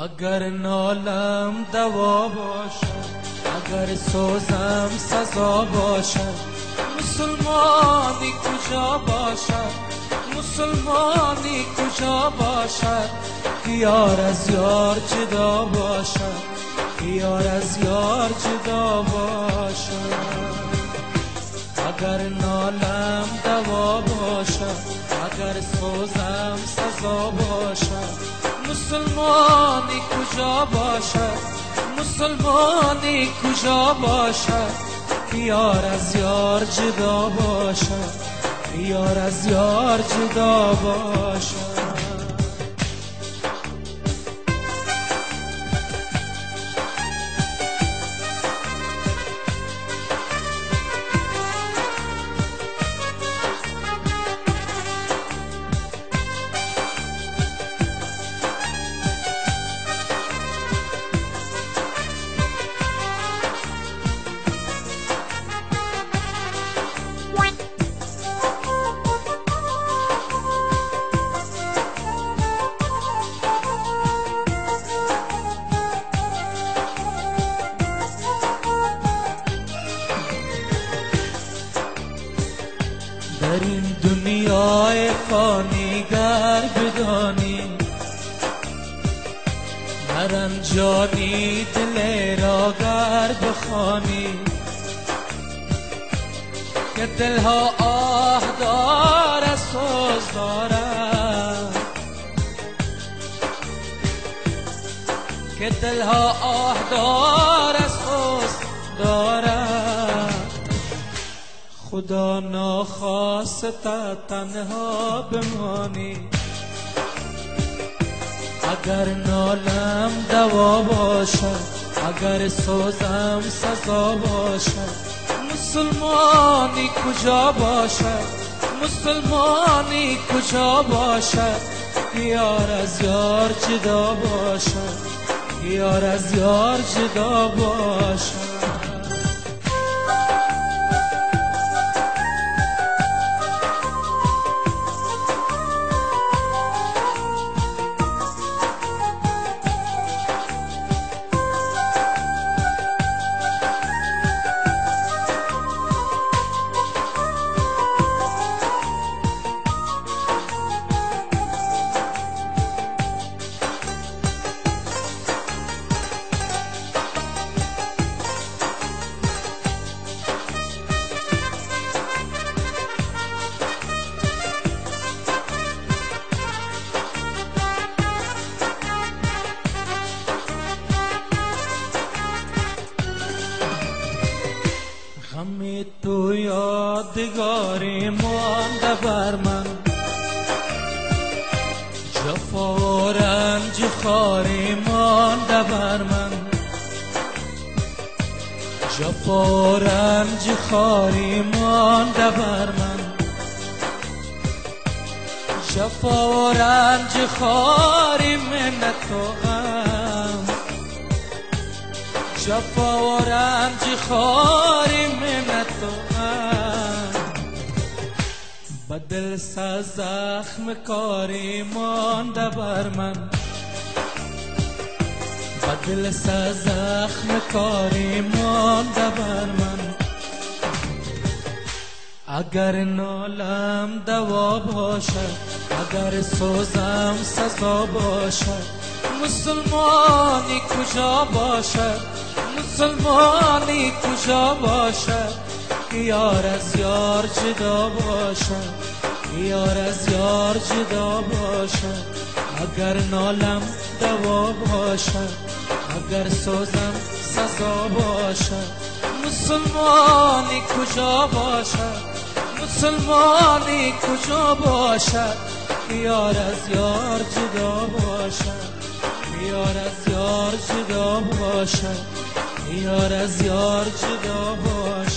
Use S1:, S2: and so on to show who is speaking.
S1: اگر نالم دوا باشد، اگر سوزم سزا باشد، مسلمانی کجا باشد، مسلمانی کجا باشد که یار از یار جدا باشد، که یار از یار جدا باشد. اگر نالم دوا باشد، اگر سوزم سزا باشد، مسلمانی کجا باشد، مسلمانی کجا باشد که یار از یار جدا باشد، که یار از یار جدا باشد. در این دنیای فانی گر بدانی، نرنجانی دل را گر بخوانی، که دلها آه دارد سوز دارد، که دلها آه دارد سوز دارد. خدا ناخواسته تنها بمانی، اگر نالم دوا باشد، اگر سوزم سزا باشد، مسلمانی کجا باشد، مسلمانی کجا باشد که یار از یار جدا باشد، که یار از یار جدا باشد. غم تو یادگاری مانده بر من، جفا و رنج خواری مانده بر من، جفا و رنج خواری مانده بر من، جفا و رنج خواری منت و غم، جفا و رنج خواری منت و غم. بدل سا زخم کاری مانده بر من، بدل سا زخم کاری مانده بر من. اگر نالم دوا باشد، اگر سوزم سزا باشد، مسلمانی کجا باشد، مسلمانی کجا باشد که یار از یار جدا باشد، که یار از یار جدا باشد. اگر نالم دوا باشد، اگر سوزم سزا باشد، مسلمانی کجا باشد، مسلمانی کجا باشد که یار از یار جدا باشد، که یار از یار جدا باشد، که یار از یار جدا باشد.